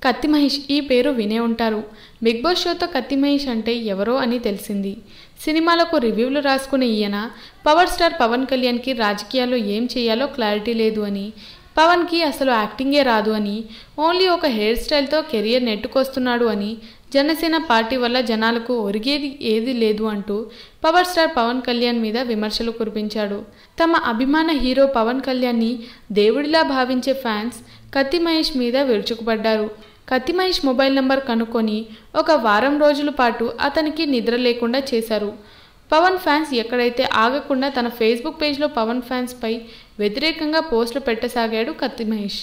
కత్తి మహేష్ ఈ పేరు వినే ఉంటారు. బిగ్ బాస్ షోతో కత్తి మహేష్ అంటే ఎవరో అని తెలిసింది. సినిమాలకు రివ్యూలు రాసుకునే ఈయన పవర్ స్టార్ పవన్ కళ్యాణ్కి రాజకీయాల్లో ఏం చేయాలో క్లారిటీ లేదు అని, పవన్కి అసలు యాక్టింగే రాదు అని, ఓన్లీ ఒక హెయిర్ స్టైల్తో కెరియర్ నెట్టుకొస్తున్నాడు అని, జనసేన పార్టీ వల్ల జనాలకు ఒరిగేది ఏది లేదు అంటూ పవర్ స్టార్ పవన్ కళ్యాణ్ మీద విమర్శలు కురిపించాడు. తమ అభిమాన హీరో పవన్ కళ్యాణ్ని దేవుడిలా భావించే ఫ్యాన్స్ కత్తి మహేష్ మీద విరుచుకుపడ్డారు. కత్తి మహేష్ మొబైల్ నంబర్ కనుక్కొని ఒక వారం రోజుల పాటు అతనికి నిద్ర లేకుండా చేశారు. పవన్ ఫ్యాన్స్ ఎక్కడైతే ఆగకుండా తన ఫేస్బుక్ పేజ్లో పవన్ ఫ్యాన్స్పై వ్యతిరేకంగా పోస్టులు పెట్టసాగాడు కత్తి మహేష్.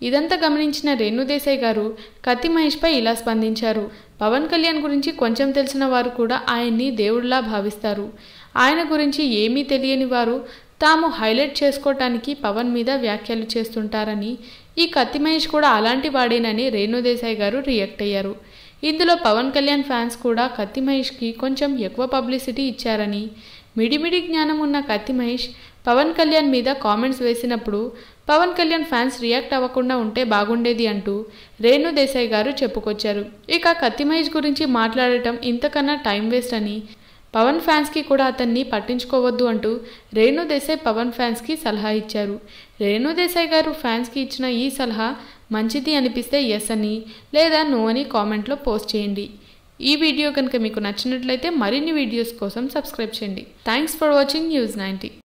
ఇదంతా గమనించిన రేణుదేశాయ్ గారు కత్తి మహేష్పై ఇలా స్పందించారు. పవన్ కళ్యాణ్ గురించి కొంచెం తెలిసిన వారు కూడా ఆయన్ని దేవుడిలా భావిస్తారు. ఆయన గురించి ఏమీ తెలియని వారు తాము హైలైట్ చేసుకోవటానికి పవన్ మీద వ్యాఖ్యలు చేస్తుంటారని, ఈ కత్తి మహేష్ కూడా అలాంటి వాడేనని రేణుదేశాయ్ గారు రియాక్ట్ అయ్యారు. ఇందులో పవన్ కళ్యాణ్ ఫ్యాన్స్ కూడా కత్తి మహేష్కి కొంచెం ఎక్కువ పబ్లిసిటీ ఇచ్చారని, మిడిమిడి జ్ఞానం ఉన్న కత్తి మహేష్ పవన్ కళ్యాణ్ మీద కామెంట్స్ వేసినప్పుడు పవన్ కళ్యాణ్ ఫ్యాన్స్ రియాక్ట్ అవ్వకుండా ఉంటే బాగుండేది అంటూ రేణుదేశాయ్ గారు చెప్పుకొచ్చారు. ఇక కత్తి మహేష్ గురించి మాట్లాడటం ఇంతకన్నా టైం వేస్ట్ అని, పవన్ ఫ్యాన్స్కి కూడా అతన్ని పట్టించుకోవద్దు అంటూ రేణుదేశాయ్ పవన్ ఫ్యాన్స్కి సలహా ఇచ్చారు. రేణుదేశాయ్ గారు ఫ్యాన్స్కి ఇచ్చిన ఈ సలహా మంచిది అనిపిస్తే ఎస్ అని లేదా నో అని కామెంట్లో పోస్ట్ చేయండి. ఈ వీడియో కనుక మీకు నచ్చినట్లయితే మరిన్ని వీడియోస్ కోసం సబ్స్క్రైబ్ చేయండి. Thanks for watching news 90.